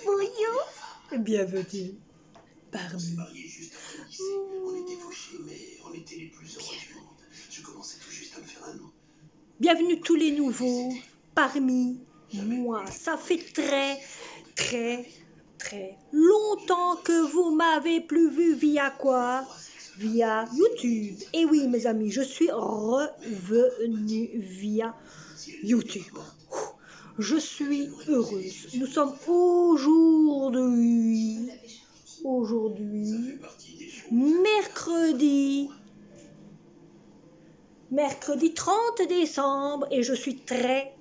Bonjour. Bienvenue parmi. Bienvenue tous les nouveaux parmi moi. Ça fait très longtemps que vous m'avez plus vu via quoi? Via YouTube. Et oui mes amis, je suis revenue via YouTube. Je suis heureuse. Nous sommes aujourd'hui mercredi 30 décembre et je suis très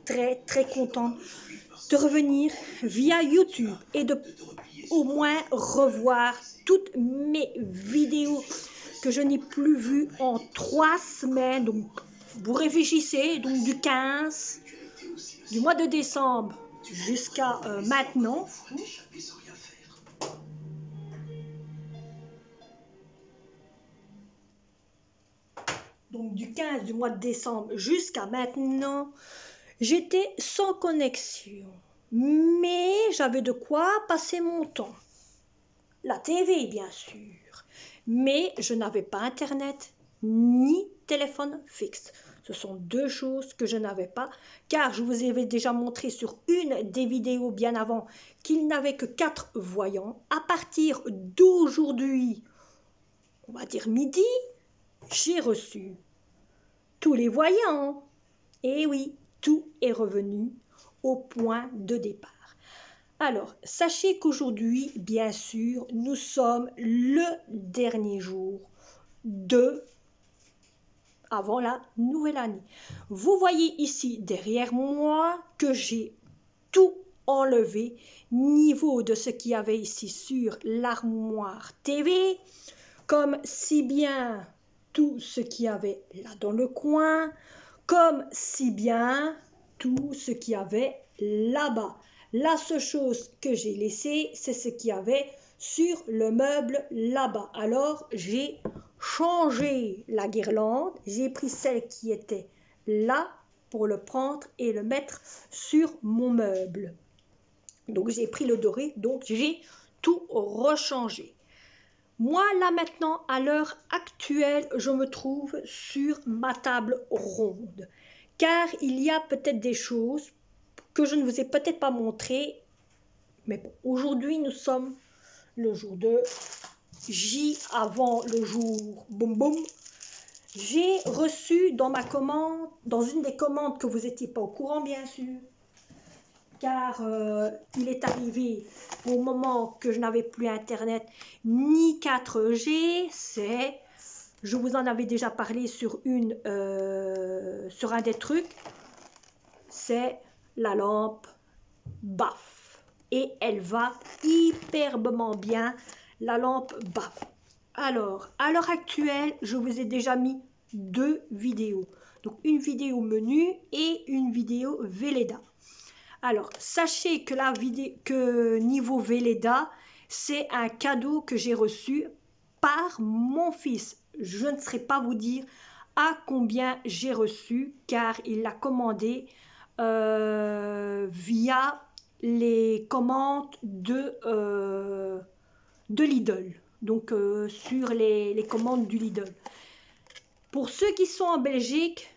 contente de revenir via YouTube et de au moins revoir toutes mes vidéos que je n'ai plus vues en 3 semaines. Donc vous réfléchissez, donc du 15 du mois de décembre jusqu'à maintenant. Donc du 15 du mois de décembre jusqu'à maintenant, j'étais sans connexion. Mais j'avais de quoi passer mon temps. La TV bien sûr. Mais je n'avais pas Internet ni téléphone fixe. Ce sont 2 choses que je n'avais pas, car je vous avais déjà montré sur une des vidéos bien avant qu'il n'avait que 4 voyants. À partir d'aujourd'hui, on va dire midi, j'ai reçu tous les voyants. Et oui, tout est revenu au point de départ. Alors, sachez qu'aujourd'hui, bien sûr, nous sommes le dernier jour avant la nouvelle année. Vous voyez ici derrière moi que j'ai tout enlevé, niveau de ce qu'il y avait ici sur l'armoire TV, comme si bien tout ce qu'il y avait là dans le coin, comme si bien tout ce qu'il y avait là-bas. La seule chose que j'ai laissée, c'est ce qu'il y avait sur le meuble là-bas. Alors, j'ai changé la guirlande. J'ai pris celle qui était là pour le prendre et le mettre sur mon meuble. Donc, j'ai pris le doré. Donc, j'ai tout rechangé. Moi, là maintenant, à l'heure actuelle, je me trouve sur ma table ronde. Car il y a peut-être des choses que je ne vous ai peut-être pas montrées. Mais bon, aujourd'hui, nous sommes le jour 2. J avant le jour boum boum. J'ai reçu dans ma commande, dans une des commandes que vous n'étiez pas au courant, bien sûr. Car il est arrivé au moment que je n'avais plus Internet ni 4G, je vous en avais déjà parlé sur un des trucs, c'est la lampe BAF. Et elle va hyperbement bien, la lampe BAF. Alors, à l'heure actuelle, je vous ai déjà mis 2 vidéos. Donc, une vidéo menu et une vidéo Velleda. Alors, sachez que niveau Velleda, c'est un cadeau que j'ai reçu par mon fils. Je ne saurais pas vous dire à combien j'ai reçu, car il l'a commandé via les commandes de Lidl. Donc, sur les commandes du Lidl. Pour ceux qui sont en Belgique,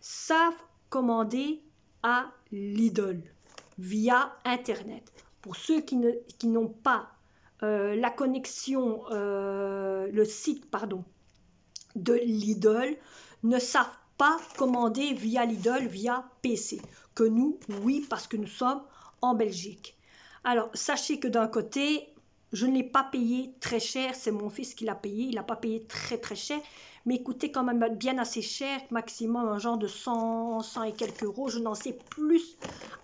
savent commander à Lidl via Internet. Pour ceux qui n'ont pas la connexion, le site de Lidl, ne savent pas commander via Lidl, via PC. Que nous, oui, parce que nous sommes en Belgique. Alors, sachez que d'un côté, je ne l'ai pas payé très cher, c'est mon fils qui l'a payé, il n'a pas payé très cher, mais coûtait quand même bien assez cher, maximum un genre de 100 et quelques euros, je n'en sais plus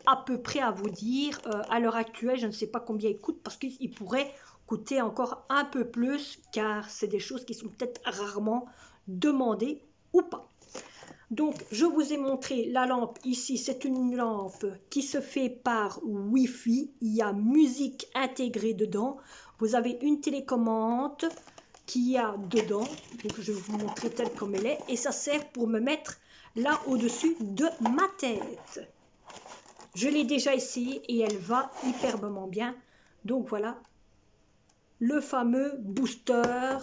à peu près à vous dire. À l'heure actuelle, je ne sais pas combien il coûte, parce qu'il pourrait coûter encore un peu plus, car c'est des choses qui sont peut-être rarement demandées ou pas. Donc, je vous ai montré la lampe ici. C'est une lampe qui se fait par Wi-Fi. Il y a musique intégrée dedans. Vous avez une télécommande qui a dedans. Donc, je vais vous montrer telle comme elle est. Et ça sert pour me mettre là au-dessus de ma tête. Je l'ai déjà essayé et elle va hyperbement bien. Donc voilà, le fameux booster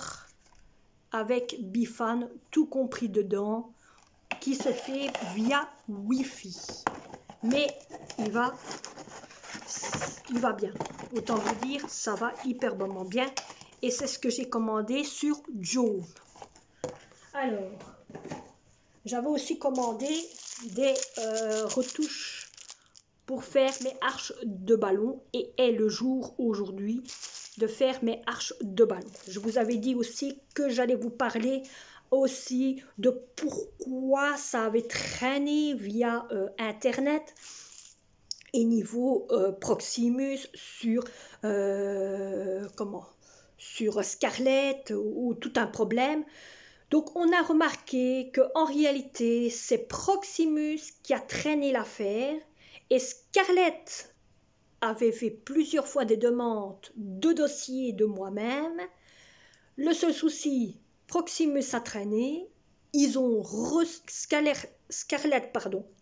avec Bifan, tout compris dedans, qui se fait via Wi-Fi. Mais il va bien. Autant vous dire, ça va hyperblement bien. Et c'est ce que j'ai commandé sur Joe. Alors, j'avais aussi commandé des retouches pour faire mes arches de ballon. Et est le jour aujourd'hui de faire mes arches de ballon. Je vous avais dit aussi que j'allais vous parler aussi de pourquoi ça avait traîné via Internet et niveau Proximus sur sur Scarlett ou tout un problème. Donc on a remarqué que en réalité c'est Proximus qui a traîné l'affaire et Scarlett avait fait plusieurs fois des demandes de dossiers de moi-même. Le seul souci, Proximus a traîné. Scarlett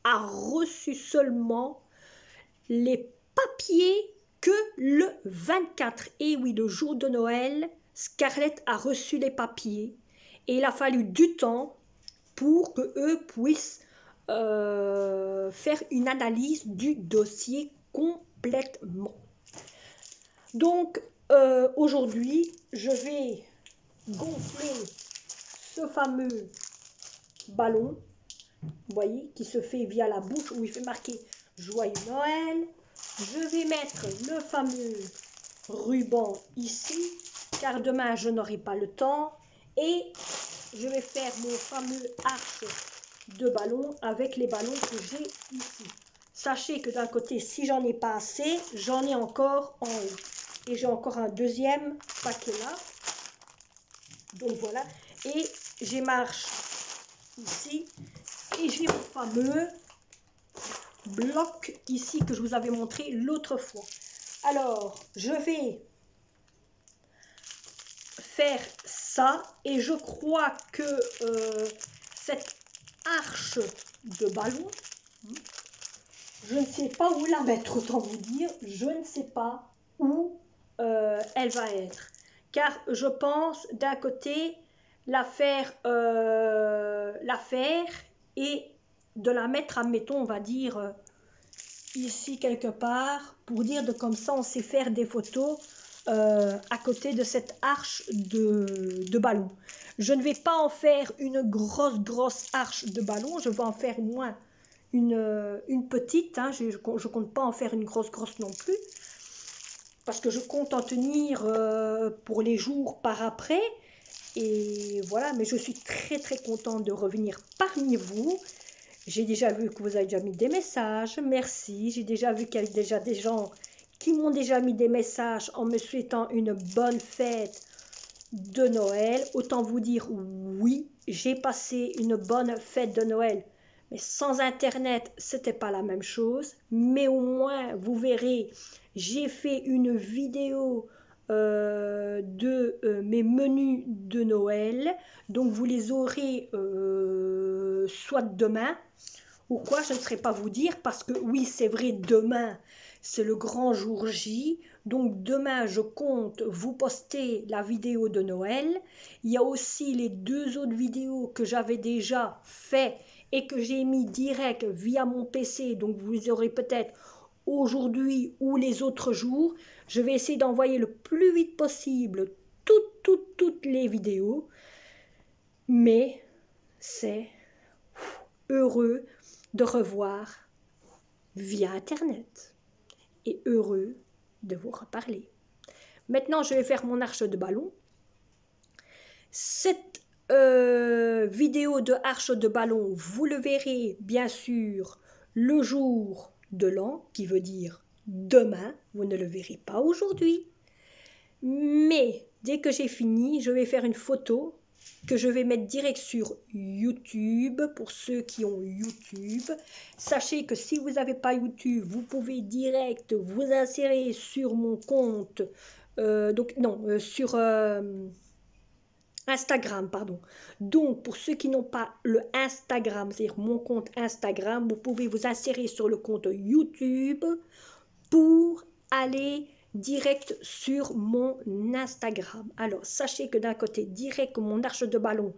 a reçu seulement les papiers que le 24. Et oui, le jour de Noël, Scarlett a reçu les papiers. Et il a fallu du temps pour qu'eux puissent faire une analyse du dossier complètement. Donc, aujourd'hui, je vais gonfler ce fameux ballon, vous voyez, qui se fait via la bouche, où il fait marquer Joyeux Noël. Je vais mettre le fameux ruban ici, car demain, je n'aurai pas le temps. Et je vais faire mon fameux arche de ballon avec les ballons que j'ai ici. Sachez que d'un côté, si j'en ai pas assez, j'en ai encore en haut. Et j'ai encore un deuxième paquet là. Donc voilà. Et j'ai ma arche ici. Et j'ai mon fameux bloc ici que je vous avais montré l'autre fois. Alors, je vais faire ça. Et je crois que cette arche de ballon, je ne sais pas où la mettre, autant vous dire, je ne sais pas où elle va être. Car je pense d'un côté la faire et de la mettre, admettons, on va dire ici quelque part, pour dire de comme ça on sait faire des photos à côté de cette arche de ballon. Je ne vais pas en faire une grosse arche de ballon, je vais en faire moins une petite, hein. Je ne compte pas en faire une grosse non plus, parce que je compte en tenir pour les jours par après. Et voilà, mais je suis très contente de revenir parmi vous. J'ai déjà vu que vous avez déjà mis des messages, merci. J'ai déjà vu qu'il y a déjà des gens qui m'ont déjà mis des messages en me souhaitant une bonne fête de Noël. Autant vous dire, oui, j'ai passé une bonne fête de Noël. Mais sans Internet, c'était pas la même chose. Mais au moins, vous verrez, j'ai fait une vidéo de mes menus de Noël. Donc, vous les aurez soit demain ou quoi, je ne saurais pas vous dire. Parce que oui, c'est vrai, demain, c'est le grand jour J. Donc, demain, je compte vous poster la vidéo de Noël. Il y a aussi les 2 autres vidéos que j'avais déjà fait et que j'ai mis direct via mon PC, donc vous les aurez peut-être aujourd'hui ou les autres jours. Je vais essayer d'envoyer le plus vite possible toutes les vidéos, mais c'est heureux de revoir via Internet et heureux de vous reparler. Maintenant, je vais faire mon arche de ballon. Cette vidéo de arche de ballon, vous le verrez bien sûr le jour de l'an, qui veut dire demain, vous ne le verrez pas aujourd'hui. Mais dès que j'ai fini, je vais faire une photo que je vais mettre direct sur YouTube pour ceux qui ont YouTube. Sachez que si vous n'avez pas YouTube, vous pouvez direct vous insérer sur mon compte, sur Instagram, pardon. Donc, pour ceux qui n'ont pas le Instagram, c'est-à-dire mon compte Instagram, vous pouvez vous insérer sur le compte YouTube pour aller direct sur mon Instagram. Alors, sachez que d'un côté, direct que mon arche de ballon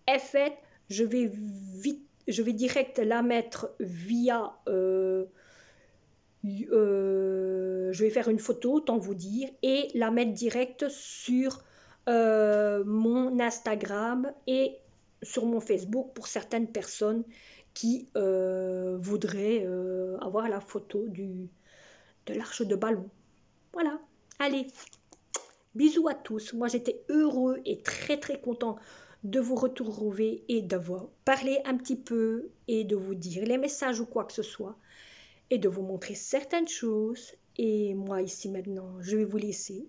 est faite, je vais direct la mettre via... je vais faire une photo, autant vous dire, et la mettre direct sur mon Instagram et sur mon Facebook pour certaines personnes qui voudraient avoir la photo de l'arche de ballon. Voilà, allez, bisous à tous. Moi, j'étais heureux et très très content de vous retrouver et de vous parler un petit peu et de vous dire les messages ou quoi que ce soit et de vous montrer certaines choses. Et moi, ici maintenant, je vais vous laisser.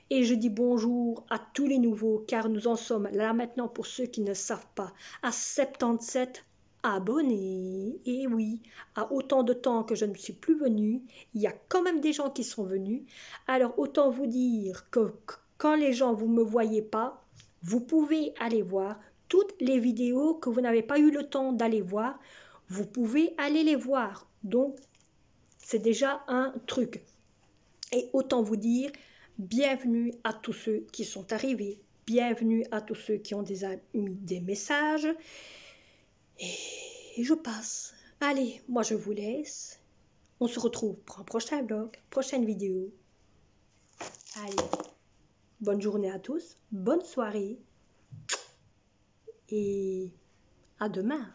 Et je dis bonjour à tous les nouveaux, car nous en sommes là maintenant, pour ceux qui ne savent pas, à 77 abonnés. Et oui, à autant de temps que je ne suis plus venue, il y a quand même des gens qui sont venus. Alors autant vous dire que quand les gens vous me voyez pas, vous pouvez aller voir toutes les vidéos que vous n'avez pas eu le temps d'aller voir. Vous pouvez aller les voir. Donc, c'est déjà un truc. Et autant vous dire, bienvenue à tous ceux qui sont arrivés. Bienvenue à tous ceux qui ont déjà mis des messages. Et je passe. Allez, moi je vous laisse. On se retrouve pour un prochain vlog, prochaine vidéo. Allez, bonne journée à tous, bonne soirée. Et à demain.